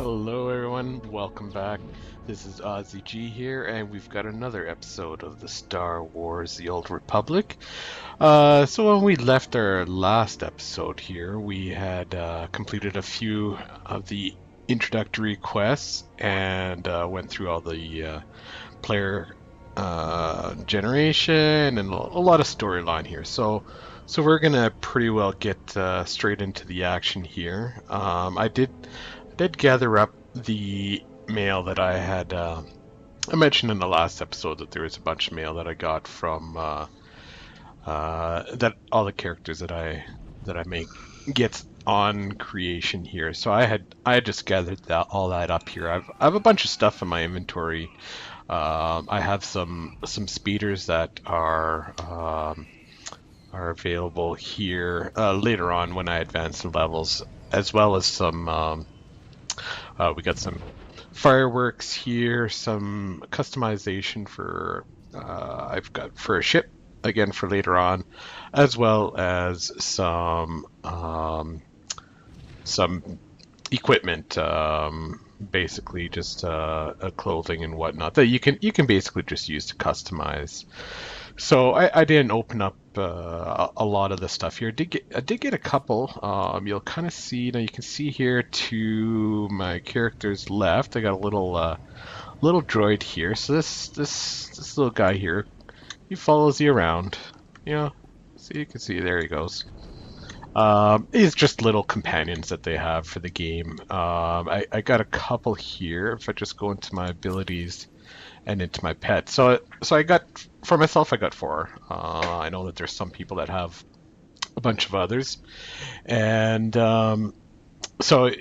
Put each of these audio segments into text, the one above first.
Hello everyone, welcome back. This is Ozzy G here, and we've got another episode of the Star Wars The Old Republic. So when we left our last episode here, we had completed a few of the introductory quests and went through all the player generation and a lot of storyline here. So we're gonna pretty well get straight into the action here. I did gather up the mail that I had. I mentioned in the last episode that there was a bunch of mail that I got from that all the characters that I make gets on creation here. So I had just gathered all that up here. I have a bunch of stuff in my inventory. I have some speeders that are available here later on when I advance in levels, as well as some. We got some fireworks here, some customization for I've got for a ship again for later on, as well as some equipment, basically just clothing and whatnot that you can basically just use to customize. So I didn't open up a lot of the stuff here. I did get a couple. You'll kind of see, you can see here to my character's left. I got a little droid here. So this little guy here, he follows you around. So you can see there he goes. These just little companions that they have for the game. I got a couple here. If I just go into my abilities and into my pet. So I got, for myself, I got 4. I know that there's some people that have a bunch of others, and so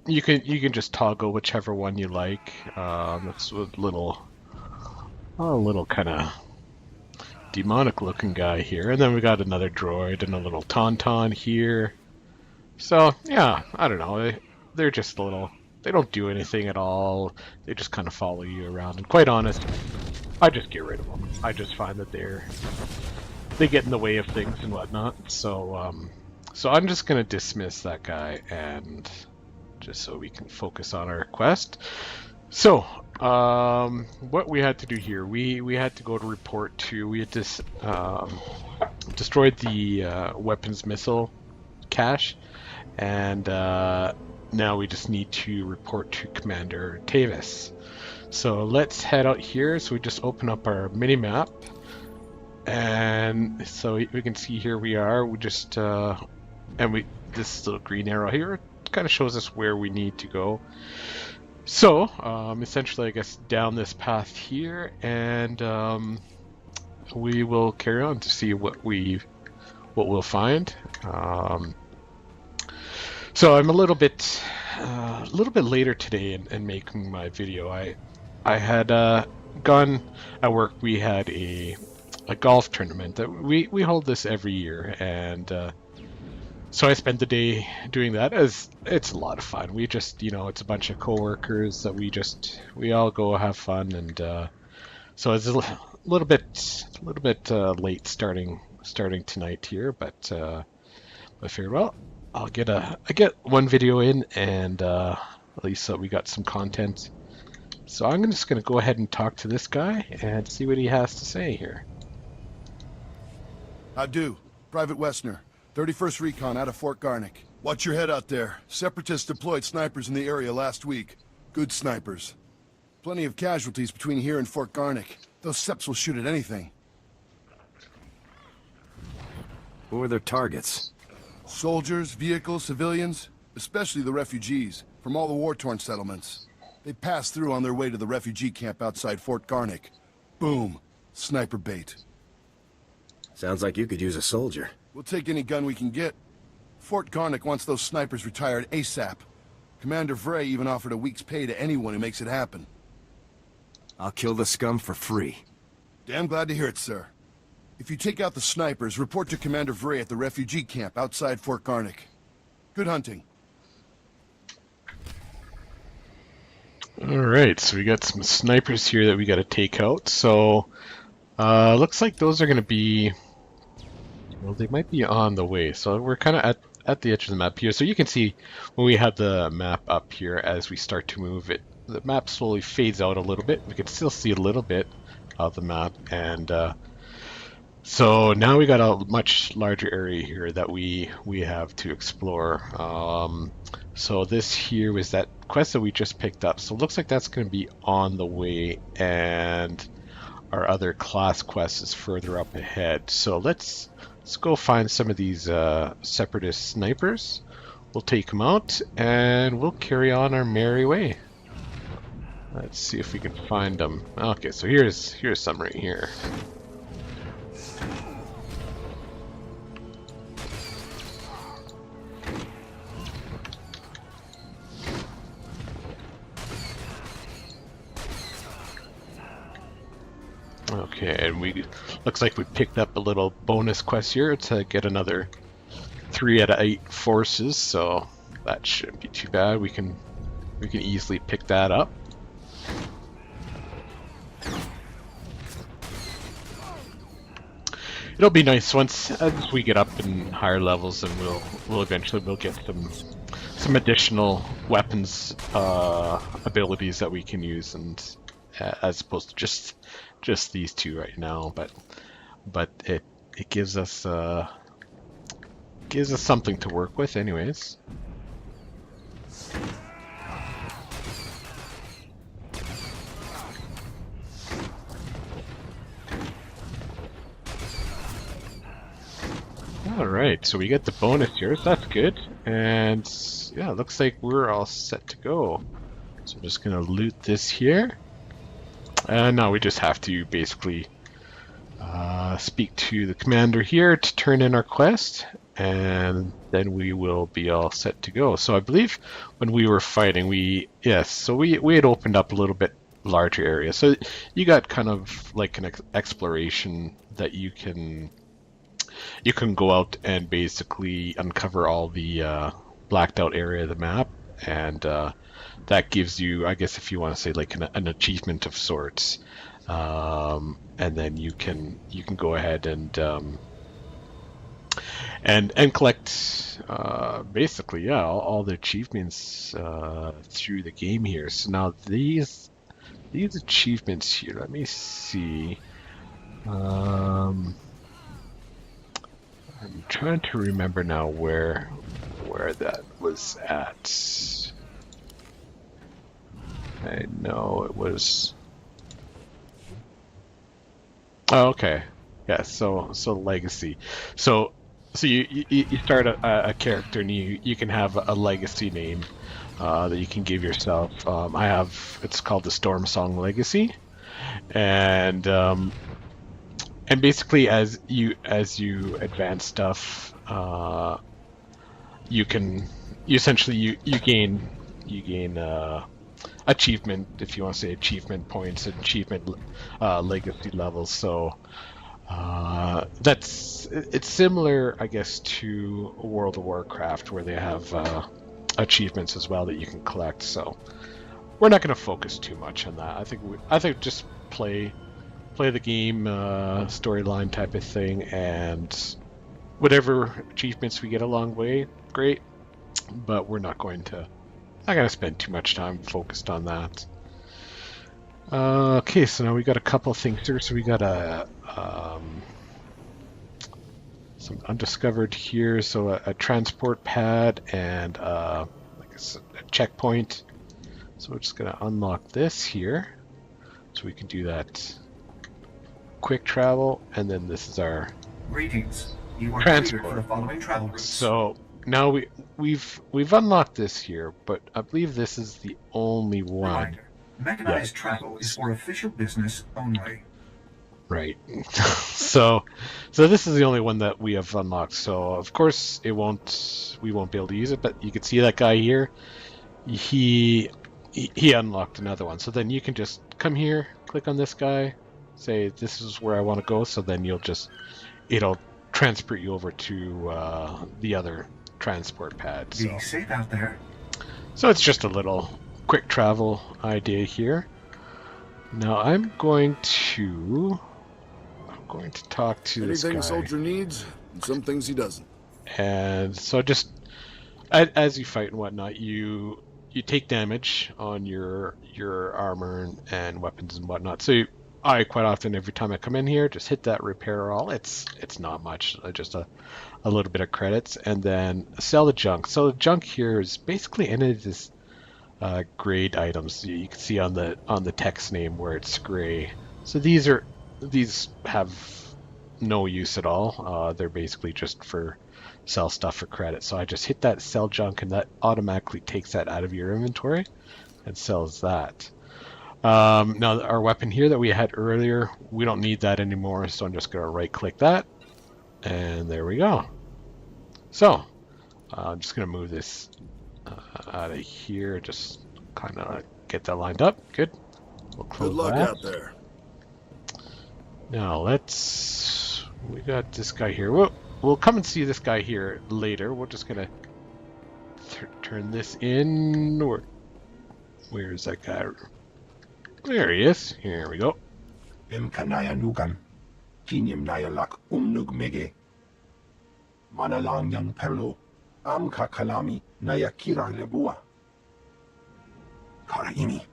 you can just toggle whichever one you like. That's a little kind of demonic looking guy here, and then we got another droid and a little tauntaun here. So yeah, I don't know. They're just little. They don't do anything at all. They just kind of follow you around. And quite honest, I just get rid of them. I just find that they get in the way of things and whatnot. So so I'm just gonna dismiss that guy, and just so we can focus on our quest. So what we had to do here, we had to go to report to. We had destroyed the weapons missile cache, and now we just need to report to Commander Tavis. So let's head out here. So we just open up our mini map, and so we can see here we are. We just this little green arrow here kind of shows us where we need to go. So essentially, I guess down this path here, and we will carry on to see what we'll find. So I'm a little bit later today in making my video. I had gone at work. We had a golf tournament that we hold this every year, and so I spent the day doing that. As it's a lot of fun. We just it's a bunch of coworkers that we all go have fun, and so it's a little bit late starting tonight here, but I figured, well, I get one video in, and at least we got some content. So I'm just going to go ahead and talk to this guy and see what he has to say here. I do. Private Westner, 31st Recon out of Fort Garnick. Watch your head out there. Separatists deployed snipers in the area last week. Good snipers. Plenty of casualties between here and Fort Garnick. Those Seps will shoot at anything. Who are their targets? Soldiers, vehicles, civilians, especially the refugees from all the war-torn settlements. They pass through on their way to the refugee camp outside Fort Garnick. Boom. Sniper bait. Sounds like you could use a soldier. We'll take any gun we can get. Fort Garnick wants those snipers retired ASAP. Commander Vray even offered a week's pay to anyone who makes it happen. I'll kill the scum for free. Damn glad to hear it, sir. If you take out the snipers, report to Commander Vray at the refugee camp outside Fort Garnick. Good hunting. Alright, so we got some snipers here that we got to take out. So looks like those are going to be, well, they might be on the way. So we're kind of at the edge of the map here. So you can see when we have the map up here, as we start to move it, the map slowly fades out a little bit. We can still see a little bit of the map, and so now we got a much larger area here that we have to explore. So this here was that quest that we just picked up. So it looks like that's going to be on the way, and our other class quest is further up ahead. So let's go find some of these separatist snipers. We'll take them out, and we'll carry on our merry way. Let's see if we can find them. Okay, so here's some right here. Okay, and looks like we picked up a little bonus quest here to get another 3 out of 8 forces, so that shouldn't be too bad. We can easily pick that up. It'll be nice once as we get up in higher levels, and we'll eventually get some additional weapons abilities that we can use, and as opposed to just these two right now. But it gives us something to work with, anyways. Alright, so we get the bonus here, so that's good. And yeah, it looks like we're all set to go. So I'm just gonna loot this here. And now we just have to basically speak to the commander here to turn in our quest, and then we will be all set to go. So I believe when we were fighting, we had opened up a little bit larger area. So you got kind of like an exploration that you can go out and basically uncover all the blacked out area of the map, and that gives you, I guess, if you want to say like an achievement of sorts, and then you can go ahead and collect basically all the achievements through the game here. So now these achievements here, let me see. I'm trying to remember now where that was at. I know it was. Oh, okay. Yeah. So legacy. So you start a character, and you can have a legacy name that you can give yourself. It's called the Storm Song Legacy, and basically as you advance stuff, you gain achievement, if you want to say achievement points, and achievement legacy levels. So it's similar, I guess, to World of Warcraft, where they have achievements as well that you can collect. So we're not going to focus too much on that. I think just play the game, storyline type of thing, and whatever achievements we get along the way, great. But we're not going to spend too much time focused on that. Okay, so now we got a couple of things here. So we got some undiscovered here. So a transport pad and like a checkpoint. So we're just gonna unlock this here, so we can do that quick travel, and then this is our Greetings. You are transport. cleared for the following travel routes. So now we've unlocked this here, but I believe this is the only one. Reminder. Mechanized travel is for official business only. Right. so this is the only one that we have unlocked. So of course we won't be able to use it, but you can see that guy here. He unlocked another one. So then you can just come here, click on this guy, say this is where I want to go. So then it'll transport you over to the other transport pad. So. Be safe out there. So it's just a little quick travel idea here. Now I'm going to talk to this guy. Anything a soldier needs, and some things he doesn't. And so just as you fight and whatnot, you take damage on your armor and weapons and whatnot. So I quite often, every time I come in here, just hit that repair all. It's not much, just a little bit of credits, and then sell the junk. So the junk here is basically any of this grade items. You can see on the text name where it's gray. So these have no use at all. They're basically just for sell stuff for credit. So I just hit that sell junk, and that automatically takes that out of your inventory and sells that. Now our weapon here that we had earlier, we don't need that anymore, so I'm just going to right click that, and there we go. So I'm just going to move this out of here, just kind of get that lined up. Good. We'll close Good luck that. out there. Now we got this guy here. We'll come and see this guy here later. We're just gonna turn this in. Where is that guy? There he is. Here we go. Kanaya nukan, kinyem nayalak mege. Manalang yang perlo, amka kalami nayakira lebua. Karaimi,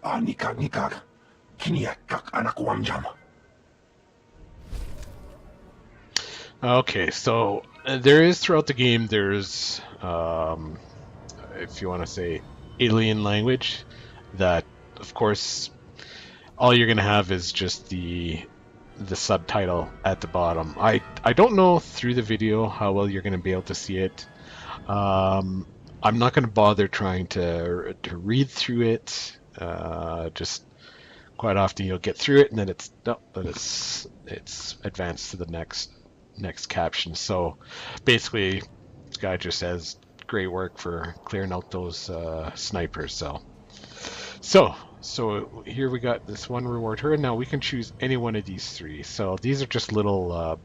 nikak, kiniakak anakwamjam. Okay, so there is throughout the game, there's, if you want to say, alien language that, of course, all you're going to have is just the subtitle at the bottom. I don't know through the video how well you're going to be able to see it. I'm not going to bother trying to read through it. Just quite often you'll get through it and then it's advanced to the next caption. So basically, this guy just says, "Great work for clearing out those snipers." So here we got this one reward here, and now we can choose any one of these three. So these are just little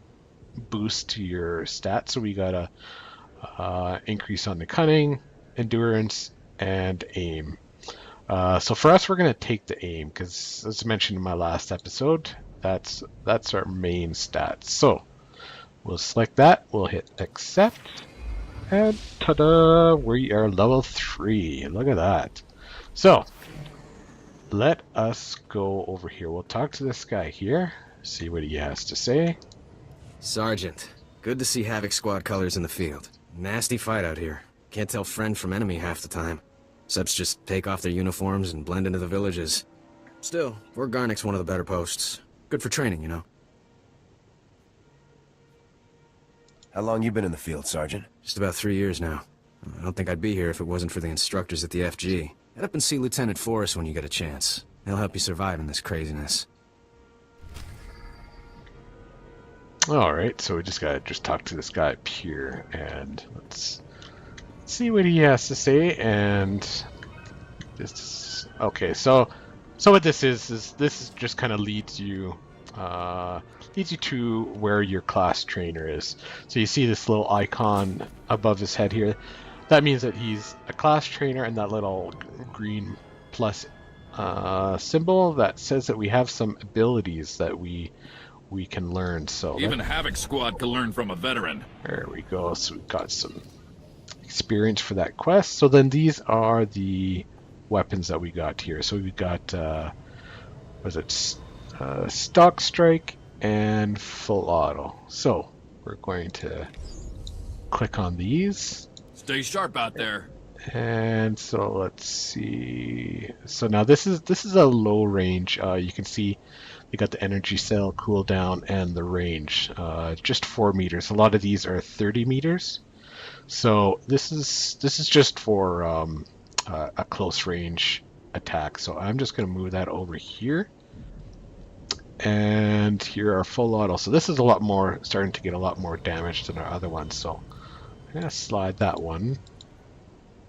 boosts to your stats. So we got a increase on the cunning, endurance, and aim. So for us, we're going to take the aim because, as mentioned in my last episode, that's our main stats. So we'll select that, we'll hit accept, and ta-da, we are level 3. Look at that. So let us go over here. We'll talk to this guy here, see what he has to say. Sergeant, good to see Havoc Squad colors in the field. Nasty fight out here. Can't tell friend from enemy half the time. Subs just take off their uniforms and blend into the villages. Still, Fort Garnick's one of the better posts. Good for training, you know. How long you been in the field, Sergeant? Just about 3 years now. I don't think I'd be here if it wasn't for the instructors at the FG. Head up and see Lieutenant Forrest when you get a chance. He'll help you survive in this craziness. Alright, so we just gotta talk to this guy up here, and let's see what he has to say. And this, okay, so what this is this just kind of leads you to where your class trainer is. So you see this little icon above his head here. That means that he's a class trainer, and that little green plus symbol that says that we have some abilities that we can learn. So even Havoc Squad can learn from a veteran. There we go. So we've got some experience for that quest. So then these are the weapons that we got here. So we've got stock strike and full auto. So we're going to click on these. Stay sharp out there. And so let's see. So now this is a low range. You can see we got the energy cell, cooldown, and the range. Just 4 meters. A lot of these are 30 meters. So this is just for a close range attack. So I'm just going to move that over here. And here are full auto. So this is a lot more, starting to get a lot more damage than our other ones. So I'm going to slide that one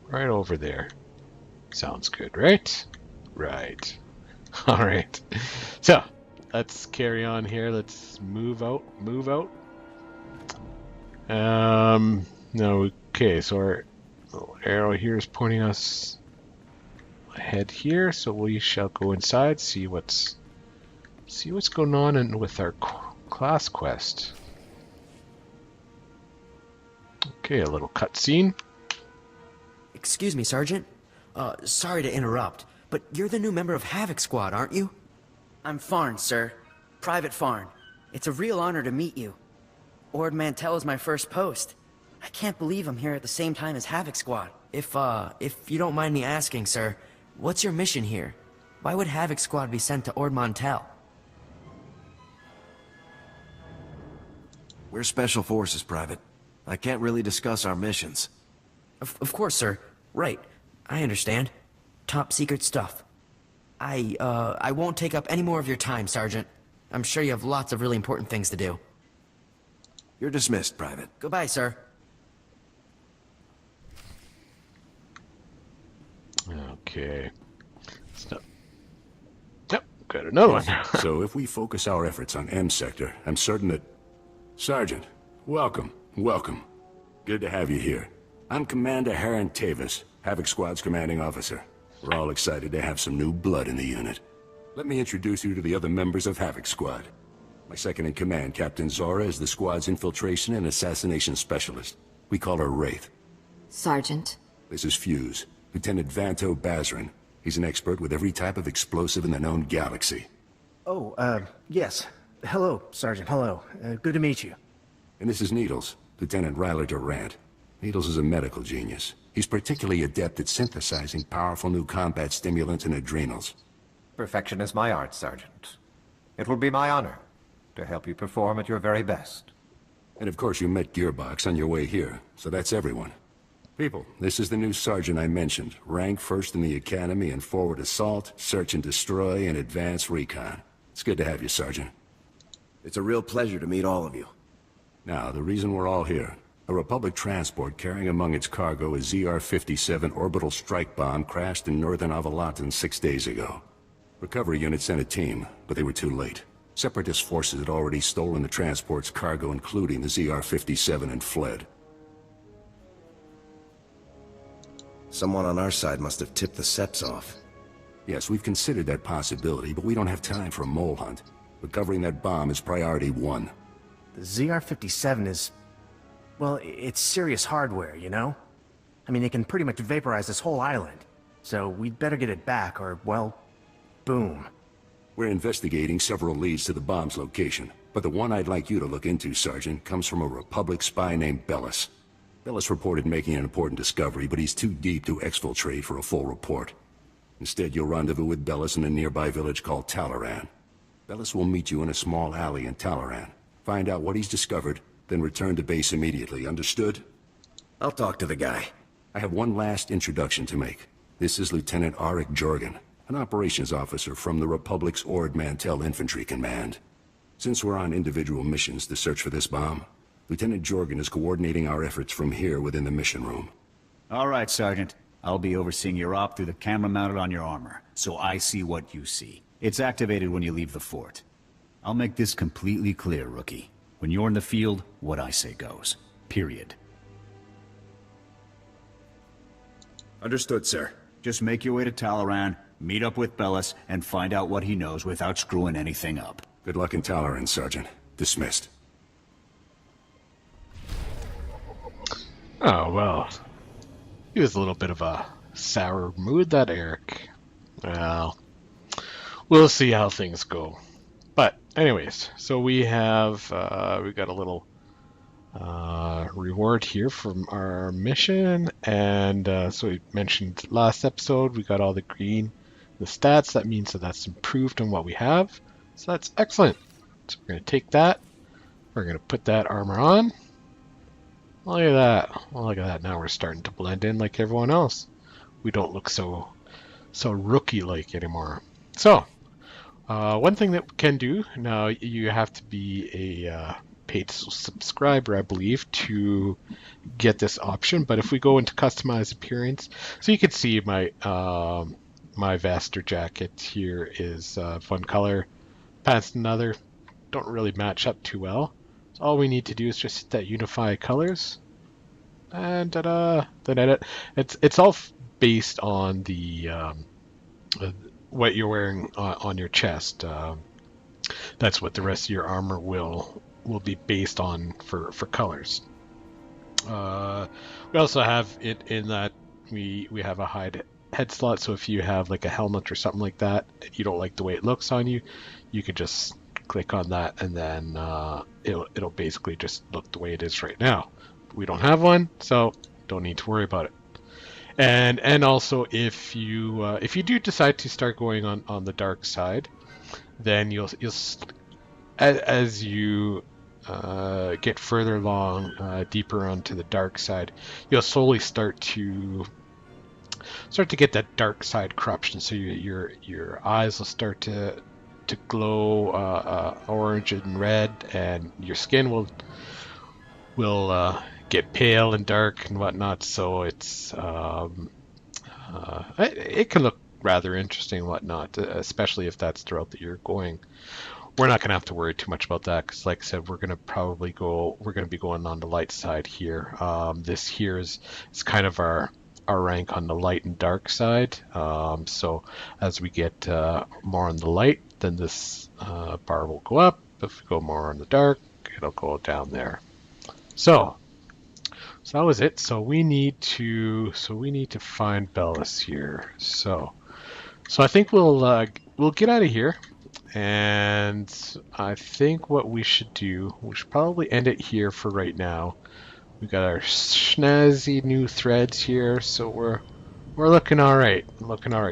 right over there. Sounds good, right? Right. All right. So let's carry on here. Let's move out. No, okay, so our little arrow here is pointing us ahead here, so we shall go inside, see what's going on with our class quest. Okay, a little cutscene. Excuse me, Sergeant. Sorry to interrupt, but you're the new member of Havoc Squad, aren't you? I'm Farn, sir. Private Farn. It's a real honor to meet you. Ord Mantell is my first post. I can't believe I'm here at the same time as Havoc Squad. If you don't mind me asking, sir, what's your mission here? Why would Havoc Squad be sent to Ord Mantell? We're Special Forces, Private. I can't really discuss our missions. Of course, sir. Right. I understand. Top secret stuff. I won't take up any more of your time, Sergeant. I'm sure you have lots of really important things to do. You're dismissed, Private. Goodbye, sir. Okay. Yep, got another one. So if we focus our efforts on M Sector, I'm certain that... Sergeant, welcome, welcome. Good to have you here. I'm Commander Haran Tavis, Havoc Squad's commanding officer. We're all excited to have some new blood in the unit. Let me introduce you to the other members of Havoc Squad. My second-in-command, Captain Zora, is the squad's infiltration and assassination specialist. We call her Wraith. Sergeant. This is Fuse, Lieutenant Vanto Bazrin. He's an expert with every type of explosive in the known galaxy. Oh, yes. Hello, Sergeant, hello. Good to meet you. And this is Needles, Lieutenant Ryler Durant. Needles is a medical genius. He's particularly adept at synthesizing powerful new combat stimulants and adrenals. Perfection is my art, Sergeant. It will be my honor to help you perform at your very best. And of course you met Gearbox on your way here, so that's everyone. People, this is the new sergeant I mentioned. Rank first in the Academy in forward assault, search and destroy, and advanced recon. It's good to have you, Sergeant. It's a real pleasure to meet all of you. Now, the reason we're all here. A Republic transport carrying among its cargo a ZR-57 orbital strike bomb crashed in northern Avalatan 6 days ago. Recovery unit sent a team, but they were too late. Separatist forces had already stolen the transport's cargo, including the ZR-57, and fled. Someone on our side must have tipped the Seps off. Yes, we've considered that possibility, but we don't have time for a mole hunt. Recovering that bomb is priority 1. The ZR-57 is... well, it's serious hardware, you know? I mean, it can pretty much vaporize this whole island. So we'd better get it back, or, well, boom. We're investigating several leads to the bomb's location, but the one I'd like you to look into, Sergeant, comes from a Republic spy named Bellis. Bellis reported making an important discovery, but he's too deep to exfiltrate for a full report. Instead, you'll rendezvous with Bellis in a nearby village called Talaran. Bellis will meet you in a small alley in Talaran. Find out what he's discovered, then return to base immediately, understood? I'll talk to the guy. I have one last introduction to make. This is Lieutenant Arik Jorgen, an operations officer from the Republic's Ord Mantell Infantry Command. Since we're on individual missions to search for this bomb, Lieutenant Jorgen is coordinating our efforts from here within the mission room. All right, Sergeant. I'll be overseeing your op through the camera mounted on your armor, so I see what you see. It's activated when you leave the fort. I'll make this completely clear, Rookie. When you're in the field, what I say goes. Period. Understood, sir. Just make your way to Talaran, meet up with Bellis, and find out what he knows without screwing anything up. Good luck in Talaran, Sergeant. Dismissed. Oh, well. He was a little bit of a sour mood, that Eric. Well, we'll see how things go. But anyways, so we got a little reward here from our mission, and so we mentioned last episode we got all the green, the stats. That means that that's improved on what we have, so that's excellent. So we're gonna take that, we're gonna put that armor on. Look at that! Well, look at that! Now we're starting to blend in like everyone else. We don't look so rookie-like anymore. So. One thing that we can do, now you have to be a paid subscriber, I believe, to get this option, but if we go into customize appearance, so you can see my my vest or jacket here is one color, pants another, don't really match up too well. So all we need to do is just hit that unify colors, and ta-da, then edit. It's all based on the what you're wearing on your chest. That's what the rest of your armor will be based on for colors. We also have it in that we have a hide head slot, so if you have like a helmet or something like that, and you don't like the way it looks on you, you could just click on that, and then it'll basically just look the way it is right now. We don't have one, so don't need to worry about it. And also if you do decide to start going on the dark side, then you'll as you get further along, deeper onto the dark side, you'll slowly start to get that dark side corruption. So your eyes will start to glow orange and red, and your skin will get pale and dark and whatnot. So it can look rather interesting and whatnot, especially if that's the route that you're going. We're not going to have to worry too much about that because, like I said, we're going to be going on the light side here. This here is kind of our rank on the light and dark side. So as we get more on the light, then this bar will go up. If we go more on the dark, it'll go down there. So that was it. So we need to find Bellis here. So I think we'll get out of here. And I think what we should probably end it here for right now. We got our snazzy new threads here, so we're looking all right.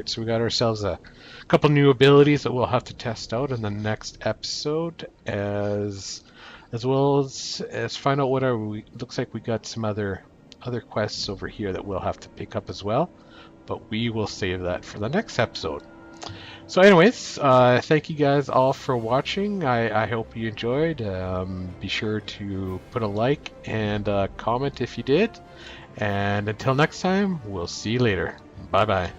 So we got ourselves a couple new abilities that we'll have to test out in the next episode, as well as find out what looks like we got some other quests over here that we'll have to pick up as well. But we will save that for the next episode. So anyways, thank you guys all for watching. I hope you enjoyed. Be sure to put a like and comment if you did. And until next time, we'll see you later. Bye-bye.